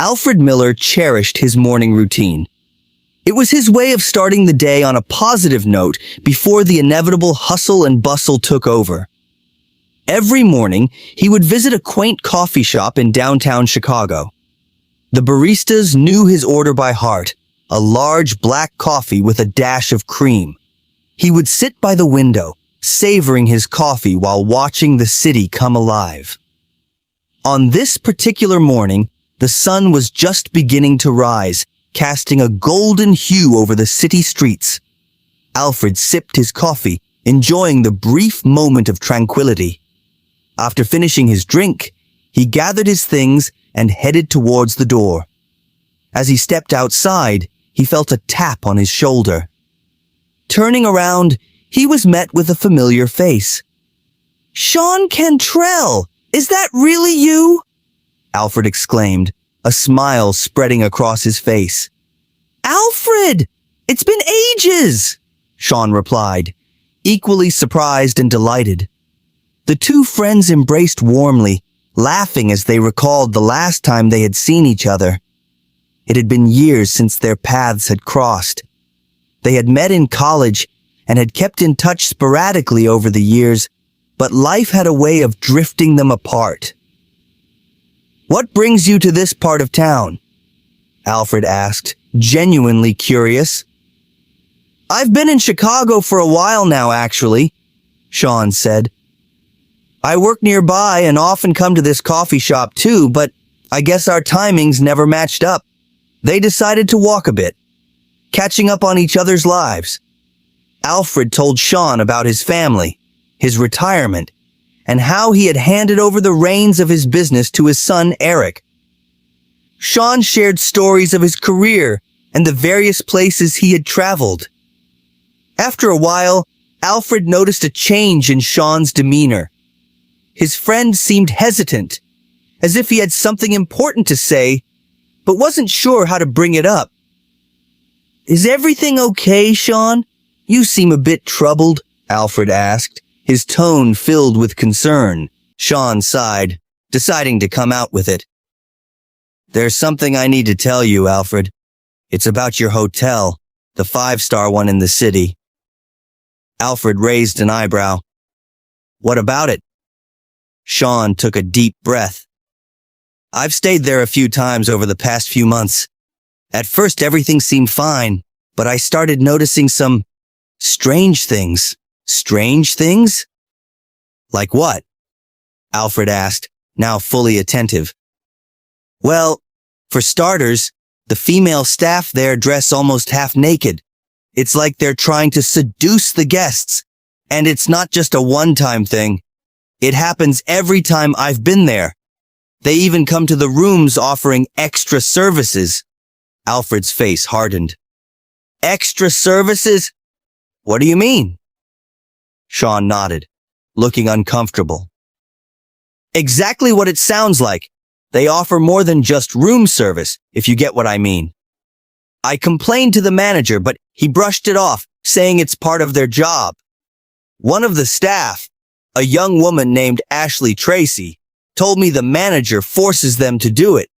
Alfred Miller cherished his morning routine. It was his way of starting the day on a positive note before the inevitable hustle and bustle took over. Every morning, he would visit a quaint coffee shop in downtown Chicago. The baristas knew his order by heart, a large black coffee with a dash of cream. He would sit by the window, savoring his coffee while watching the city come alive. On this particular morning, the sun was just beginning to rise, casting a golden hue over the city streets. Alfred sipped his coffee, enjoying the brief moment of tranquility. After finishing his drink, he gathered his things and headed towards the door. As he stepped outside, he felt a tap on his shoulder. Turning around, he was met with a familiar face. "Sean Cantrell! Is that really you?" Alfred exclaimed, a smile spreading across his face. "Alfred! It's been ages!" Sean replied, equally surprised and delighted. The two friends embraced warmly, laughing as they recalled the last time they had seen each other. It had been years since their paths had crossed. They had met in college and had kept in touch sporadically over the years, but life had a way of drifting them apart. "What brings you to this part of town?" Alfred asked, genuinely curious. "I've been in Chicago for a while now, actually," Sean said. "I work nearby and often come to this coffee shop too, but I guess our timings never matched up. They decided to walk a bit, catching up on each other's lives." Alfred told Sean about his family, his retirement, and how he had handed over the reins of his business to his son, Eric. Sean shared stories of his career and the various places he had traveled. After a while, Alfred noticed a change in Sean's demeanor. His friend seemed hesitant, as if he had something important to say, but wasn't sure how to bring it up. "Is everything okay, Sean? You seem a bit troubled," Alfred asked, his tone filled with concern. Sean sighed, deciding to come out with it. "There's something I need to tell you, Alfred. It's about your hotel, the 5-star one in the city." Alfred raised an eyebrow. "What about it?" Sean took a deep breath. "I've stayed there a few times over the past few months. At first everything seemed fine, but I started noticing some strange things." "Strange things? Like what?" Alfred asked, now fully attentive. "Well, for starters, the female staff there dress almost half naked. It's like they're trying to seduce the guests, and it's not just a one-time thing. It happens every time I've been there. They even come to the rooms offering extra services." Alfred's face hardened. "Extra services? What do you mean?" Sean nodded, looking uncomfortable. "Exactly what it sounds like. They offer more than just room service, if you get what I mean. I complained to the manager, but he brushed it off, saying it's part of their job. One of the staff, a young woman named Ashley Tracy, told me the manager forces them to do it.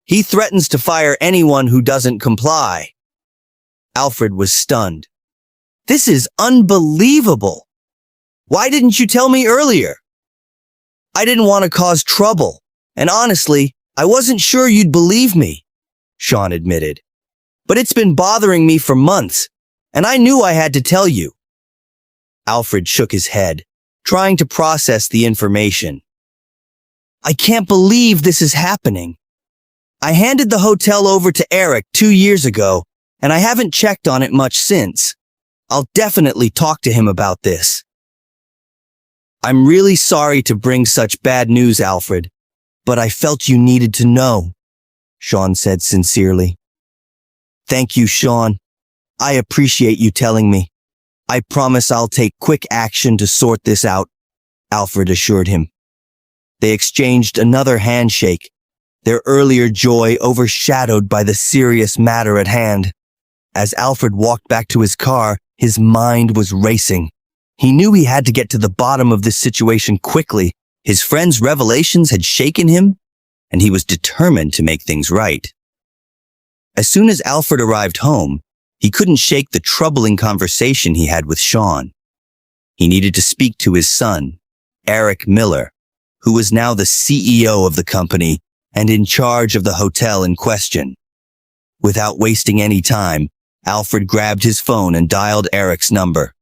He threatens to fire anyone who doesn't comply." Alfred was stunned. "This is unbelievable. Why didn't you tell me earlier?" "I didn't want to cause trouble, and honestly, I wasn't sure you'd believe me," Sean admitted. "But it's been bothering me for months, and I knew I had to tell you." Alfred shook his head, trying to process the information. "I can't believe this is happening. I handed the hotel over to Eric 2 years ago, and I haven't checked on it much since. I'll definitely talk to him about this." "I'm really sorry to bring such bad news, Alfred, but I felt you needed to know," Sean said sincerely. "Thank you, Sean. I appreciate you telling me. I promise I'll take quick action to sort this out," Alfred assured him. They exchanged another handshake, their earlier joy overshadowed by the serious matter at hand. As Alfred walked back to his car, his mind was racing. He knew he had to get to the bottom of this situation quickly. His friend's revelations had shaken him, and he was determined to make things right. As soon as Alfred arrived home, he couldn't shake the troubling conversation he had with Sean. He needed to speak to his son, Eric Miller, who was now the CEO of the company and in charge of the hotel in question. Without wasting any time, Alfred grabbed his phone and dialed Eric's number.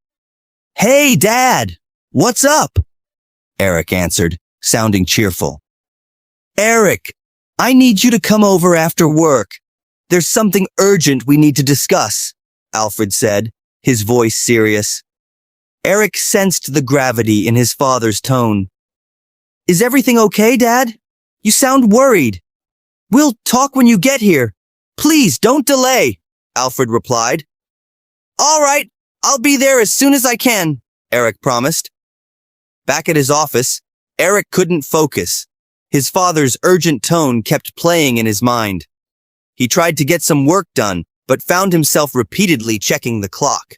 "Hey, Dad! What's up?" Eric answered, sounding cheerful. "Eric, I need you to come over after work. There's something urgent we need to discuss," Alfred said, his voice serious. Eric sensed the gravity in his father's tone. "Is everything okay, Dad? You sound worried." "We'll talk when you get here. Please, don't delay," Alfred replied. "All right, I'll be there as soon as I can," Eric promised. Back at his office, Eric couldn't focus. His father's urgent tone kept playing in his mind. He tried to get some work done, but found himself repeatedly checking the clock.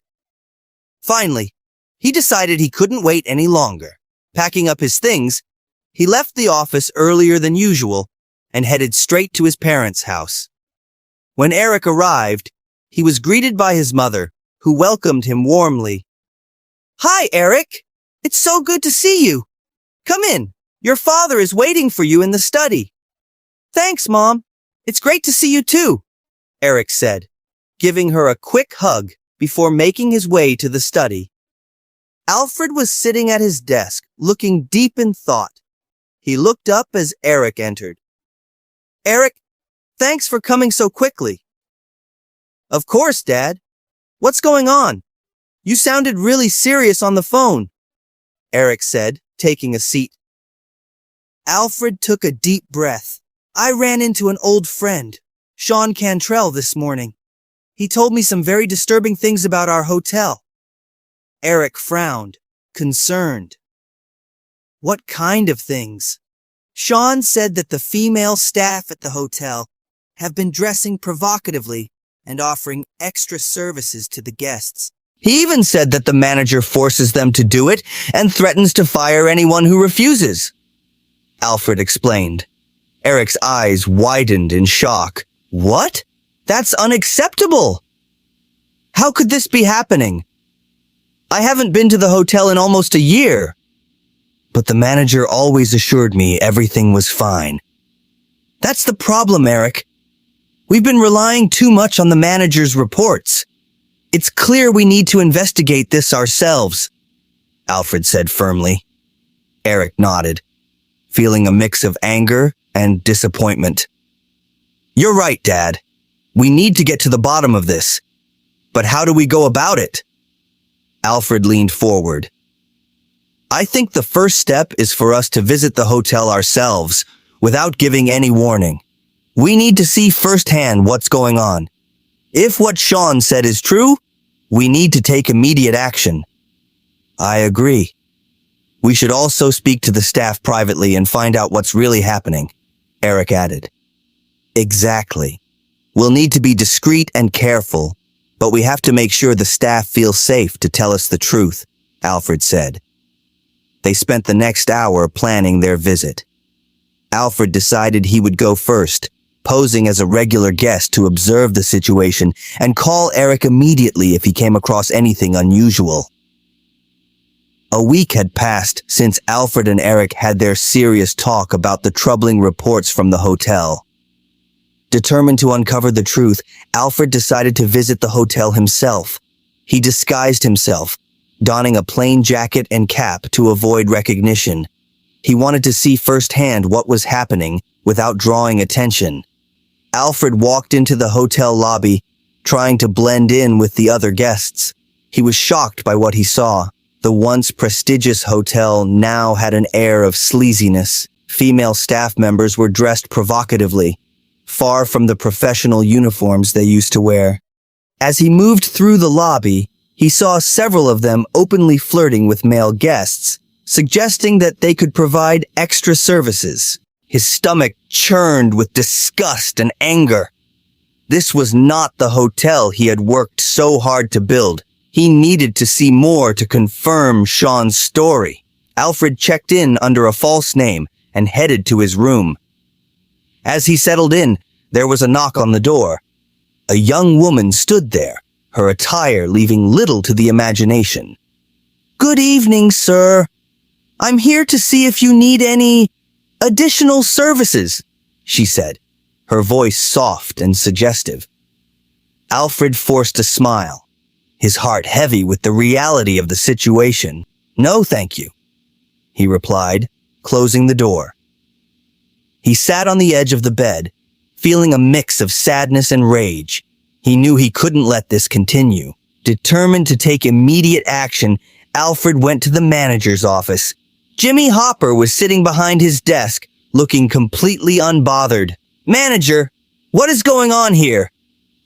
Finally, he decided he couldn't wait any longer. Packing up his things, he left the office earlier than usual and headed straight to his parents' house. When Eric arrived, he was greeted by his mother, who welcomed him warmly. "Hi, Eric! It's so good to see you. Come in. Your father is waiting for you in the study." "Thanks, Mom. It's great to see you too," Eric said, giving her a quick hug before making his way to the study. Alfred was sitting at his desk, looking deep in thought. He looked up as Eric entered. "Eric, thanks for coming so quickly." "Of course, Dad. What's going on? You sounded really serious on the phone," Eric said, taking a seat. Alfred took a deep breath. "I ran into an old friend, Sean Cantrell, this morning. He told me some very disturbing things about our hotel." Eric frowned, concerned. "What kind of things?" "Sean said that the female staff at the hotel have been dressing provocatively and offering extra services to the guests. He even said that the manager forces them to do it and threatens to fire anyone who refuses," Alfred explained. Eric's eyes widened in shock. "What? That's unacceptable! How could this be happening? I haven't been to the hotel in almost a year." "But the manager always assured me everything was fine." "That's the problem, Eric. We've been relying too much on the manager's reports. It's clear we need to investigate this ourselves," Alfred said firmly. Eric nodded, feeling a mix of anger and disappointment. "You're right, Dad. We need to get to the bottom of this. But how do we go about it?" Alfred leaned forward. "I think the first step is for us to visit the hotel ourselves, without giving any warning. We need to see firsthand what's going on. If what Sean said is true, we need to take immediate action." "I agree. We should also speak to the staff privately and find out what's really happening," Eric added. "Exactly. We'll need to be discreet and careful, but we have to make sure the staff feels safe to tell us the truth," Alfred said. They spent the next hour planning their visit. Alfred decided he would go first, posing as a regular guest to observe the situation and call Eric immediately if he came across anything unusual. A week had passed since Alfred and Eric had their serious talk about the troubling reports from the hotel. Determined to uncover the truth, Alfred decided to visit the hotel himself. He disguised himself, donning a plain jacket and cap to avoid recognition. He wanted to see firsthand what was happening without drawing attention. Alfred walked into the hotel lobby, trying to blend in with the other guests. He was shocked by what he saw. The once prestigious hotel now had an air of sleaziness. Female staff members were dressed provocatively, far from the professional uniforms they used to wear. As he moved through the lobby, he saw several of them openly flirting with male guests, suggesting that they could provide extra services. His stomach churned with disgust and anger. This was not the hotel he had worked so hard to build. He needed to see more to confirm Sean's story. Alfred checked in under a false name and headed to his room. As he settled in, there was a knock on the door. A young woman stood there, her attire leaving little to the imagination. "Good evening, sir. I'm here to see if you need any additional services," she said, her voice soft and suggestive. Alfred forced a smile, his heart heavy with the reality of the situation. "No, thank you," he replied, closing the door. He sat on the edge of the bed, feeling a mix of sadness and rage. He knew he couldn't let this continue. Determined to take immediate action, Alfred went to the manager's office. Jimmy Hopper was sitting behind his desk, looking completely unbothered. "Manager, what is going on here?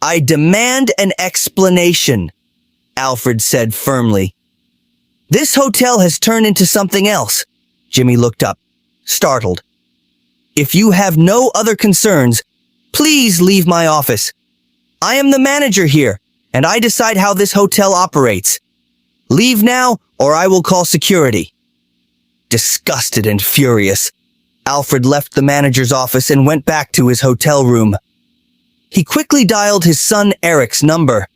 I demand an explanation," Alfred said firmly. "This hotel has turned into something else." Jimmy looked up, startled. "If you have no other concerns, please leave my office. I am the manager here, and I decide how this hotel operates. Leave now, or I will call security." Disgusted and furious, Alfred left the manager's office and went back to his hotel room. He quickly dialed his son Eric's number,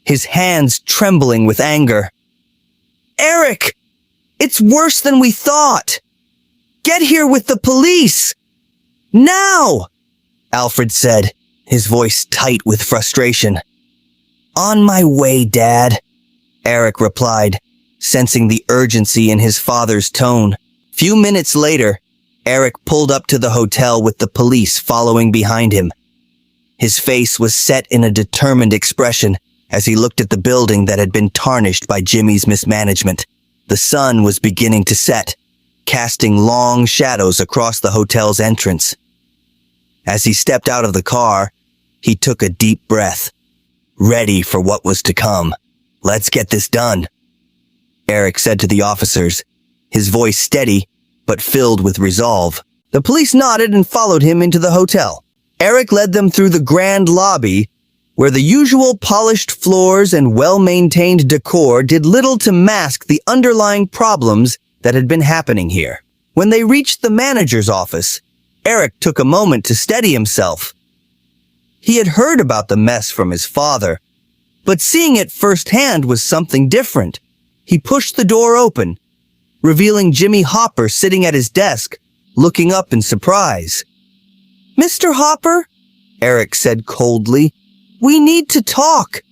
his hands trembling with anger. "Eric, it's worse than we thought. Get here with the police. Now!" Alfred said, his voice tight with frustration. "On my way, Dad," Eric replied, sensing the urgency in his father's tone. Few minutes later, Eric pulled up to the hotel with the police following behind him. His face was set in a determined expression as he looked at the building that had been tarnished by Jimmy's mismanagement. The sun was beginning to set, casting long shadows across the hotel's entrance. As he stepped out of the car, he took a deep breath, ready for what was to come. "Let's get this done," Eric said to the officers, his voice steady but filled with resolve. The police nodded and followed him into the hotel. Eric led them through the grand lobby, where the usual polished floors and well-maintained decor did little to mask the underlying problems that had been happening here. When they reached the manager's office, Eric took a moment to steady himself. He had heard about the mess from his father, but seeing it firsthand was something different. He pushed the door open, revealing Jimmy Hopper sitting at his desk, looking up in surprise. "Mr. Hopper," Eric said coldly, "we need to talk."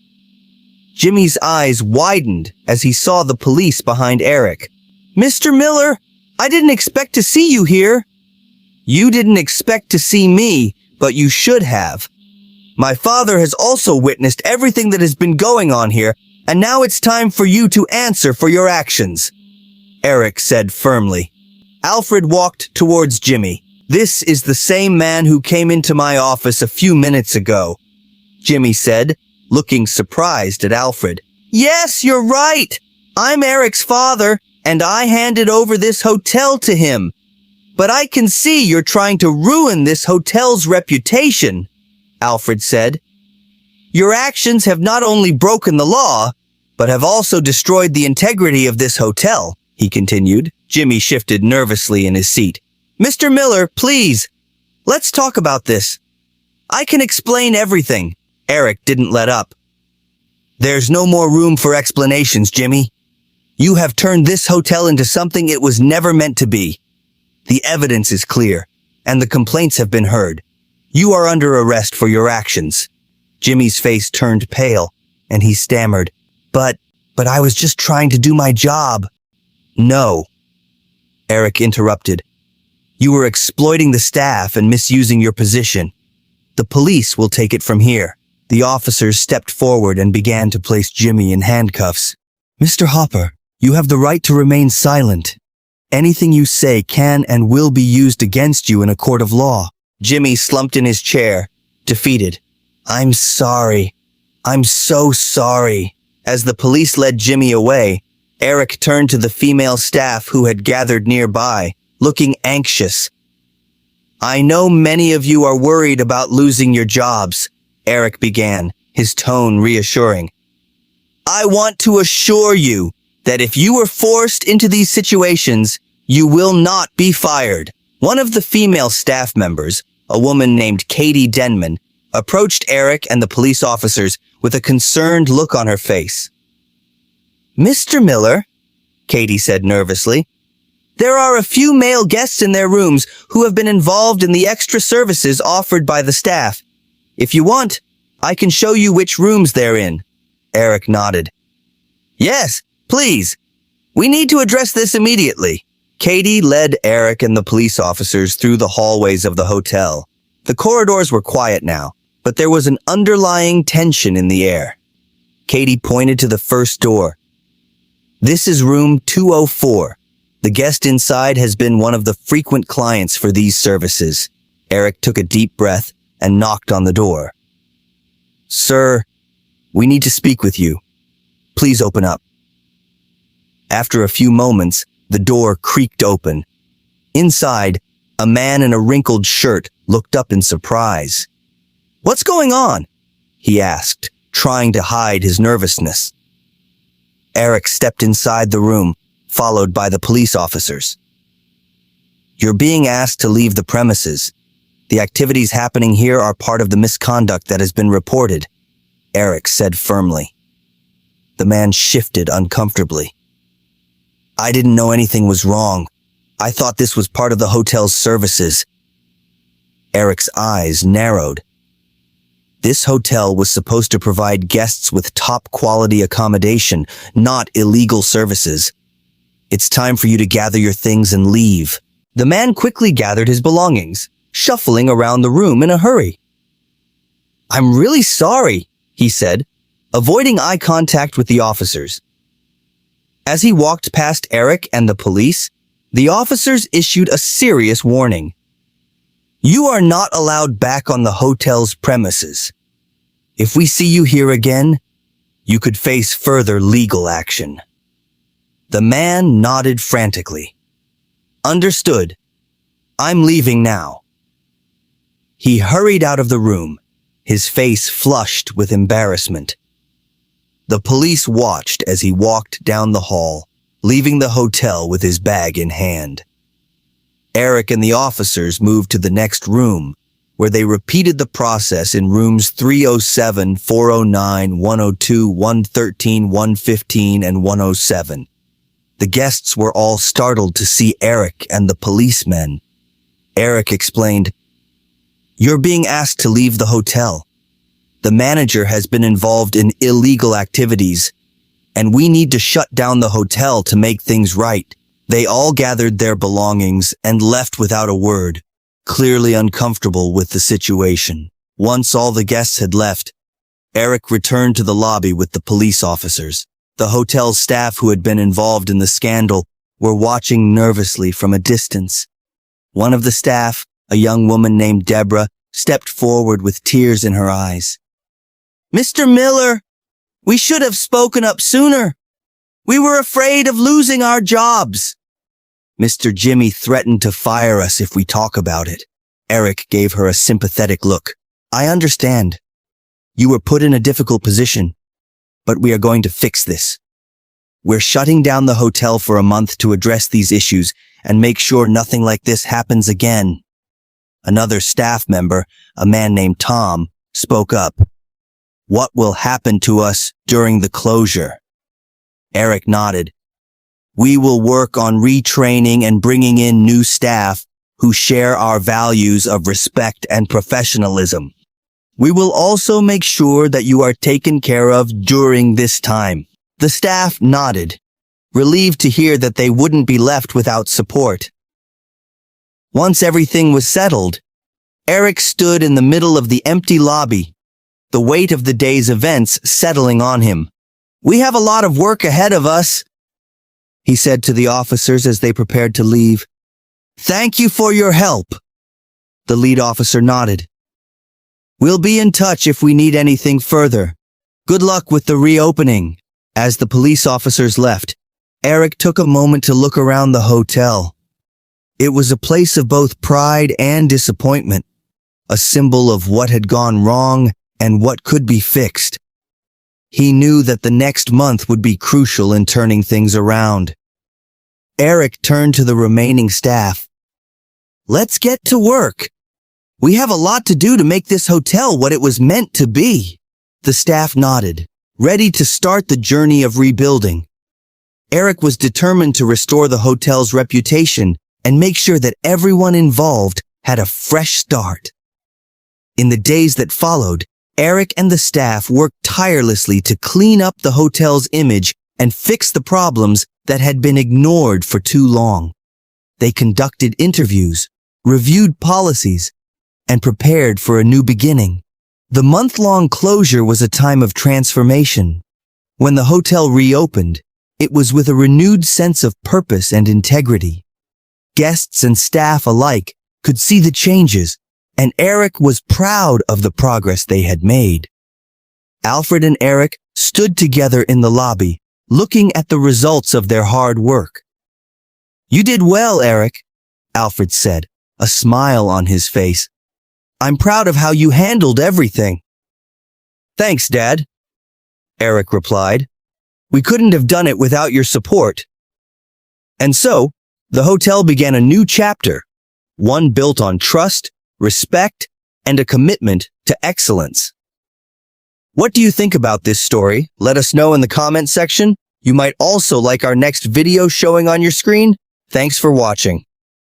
Jimmy's eyes widened as he saw the police behind Eric. "Mr. Miller, I didn't expect to see you here." "You didn't expect to see me, but you should have. My father has also witnessed everything that has been going on here, and now it's time for you to answer for your actions," Eric said firmly. Alfred walked towards Jimmy. "This is the same man who came into my office a few minutes ago," Jimmy said, looking surprised at Alfred. "Yes, you're right. I'm Eric's father, and I handed over this hotel to him. But I can see you're trying to ruin this hotel's reputation," Alfred said. "Your actions have not only broken the law, but have also destroyed the integrity of this hotel," he continued. Jimmy shifted nervously in his seat. "Mr. Miller, please, let's talk about this. I can explain everything." Eric didn't let up. "There's no more room for explanations, Jimmy. You have turned this hotel into something it was never meant to be. The evidence is clear, and the complaints have been heard. You are under arrest for your actions." Jimmy's face turned pale, and he stammered, But I was just trying to do my job." "No," Eric interrupted. "You were exploiting the staff and misusing your position. The police will take it from here." The officers stepped forward and began to place Jimmy in handcuffs. "Mr. Hopper, you have the right to remain silent. Anything you say can and will be used against you in a court of law." Jimmy slumped in his chair, defeated. "I'm sorry. I'm so sorry." As the police led Jimmy away, Eric turned to the female staff who had gathered nearby, looking anxious. "I know many of you are worried about losing your jobs," Eric began, his tone reassuring. "I want to assure you that if you were forced into these situations, you will not be fired." One of the female staff members, a woman named Katie Denman, approached Eric and the police officers with a concerned look on her face. "Mr. Miller," Katie said nervously, "there are a few male guests in their rooms who have been involved in the extra services offered by the staff. If you want, I can show you which rooms they're in." Eric nodded. "Yes, please. We need to address this immediately." Katie led Eric and the police officers through the hallways of the hotel. The corridors were quiet now, but there was an underlying tension in the air. Katie pointed to the first door. "This is room 204. The guest inside has been one of the frequent clients for these services." Eric took a deep breath and knocked on the door. "Sir, we need to speak with you. Please open up." After a few moments, the door creaked open. Inside, a man in a wrinkled shirt looked up in surprise. "What's going on?" he asked, trying to hide his nervousness. Eric stepped inside the room, followed by the police officers. "You're being asked to leave the premises. The activities happening here are part of the misconduct that has been reported," Eric said firmly. The man shifted uncomfortably. "I didn't know anything was wrong. I thought this was part of the hotel's services." Eric's eyes narrowed. This hotel was supposed to provide guests with top-quality accommodation, not illegal services. "It's time for you to gather your things and leave." The man quickly gathered his belongings, shuffling around the room in a hurry. "I'm really sorry," he said, avoiding eye contact with the officers. As he walked past Eric and the police, the officers issued a serious warning. "You are not allowed back on the hotel's premises. If we see you here again, you could face further legal action." The man nodded frantically. "Understood. I'm leaving now." He hurried out of the room, his face flushed with embarrassment. The police watched as he walked down the hall, leaving the hotel with his bag in hand. Eric and the officers moved to the next room, where they repeated the process in rooms 307, 409, 102, 113, 115, and 107. The guests were all startled to see Eric and the policemen. Eric explained, "You're being asked to leave the hotel. The manager has been involved in illegal activities, and we need to shut down the hotel to make things right." They all gathered their belongings and left without a word, clearly uncomfortable with the situation. Once all the guests had left, Eric returned to the lobby with the police officers. The hotel staff who had been involved in the scandal were watching nervously from a distance. One of the staff, a young woman named Deborah, stepped forward with tears in her eyes. "Mr. Miller, we should have spoken up sooner. We were afraid of losing our jobs. Mr. Jimmy threatened to fire us if we talk about it." Eric gave her a sympathetic look. "I understand. You were put in a difficult position, but we are going to fix this. We're shutting down the hotel for a month to address these issues and make sure nothing like this happens again." Another staff member, a man named Tom, spoke up. "What will happen to us during the closure?" Eric nodded. "We will work on retraining and bringing in new staff who share our values of respect and professionalism. We will also make sure that you are taken care of during this time." The staff nodded, relieved to hear that they wouldn't be left without support. Once everything was settled, Eric stood in the middle of the empty lobby, the weight of the day's events settling on him. "We have a lot of work ahead of us," he said to the officers as they prepared to leave. "Thank you for your help." The lead officer nodded. "We'll be in touch if we need anything further. Good luck with the reopening." As the police officers left, Eric took a moment to look around the hotel. It was a place of both pride and disappointment, a symbol of what had gone wrong and what could be fixed. He knew that the next month would be crucial in turning things around. Eric turned to the remaining staff. "Let's get to work. We have a lot to do to make this hotel what it was meant to be. The staff nodded, ready to start the journey of rebuilding. Eric was determined to restore the hotel's reputation and make sure that everyone involved had a fresh start. In the days that followed, Eric and the staff worked tirelessly to clean up the hotel's image and fix the problems that had been ignored for too long. They conducted interviews, reviewed policies, and prepared for a new beginning. The month-long closure was a time of transformation. When the hotel reopened, it was with a renewed sense of purpose and integrity. Guests and staff alike could see the changes, and Eric was proud of the progress they had made. Alfred and Eric stood together in the lobby, looking at the results of their hard work. "You did well, Eric," Alfred said, a smile on his face. "I'm proud of how you handled everything." "Thanks, Dad," Eric replied. "We couldn't have done it without your support." And so, the hotel began a new chapter, one built on trust, respect, and a commitment to excellence. What do you think about this story? Let us know in the comment section. You might also like our next video showing on your screen. Thanks for watching.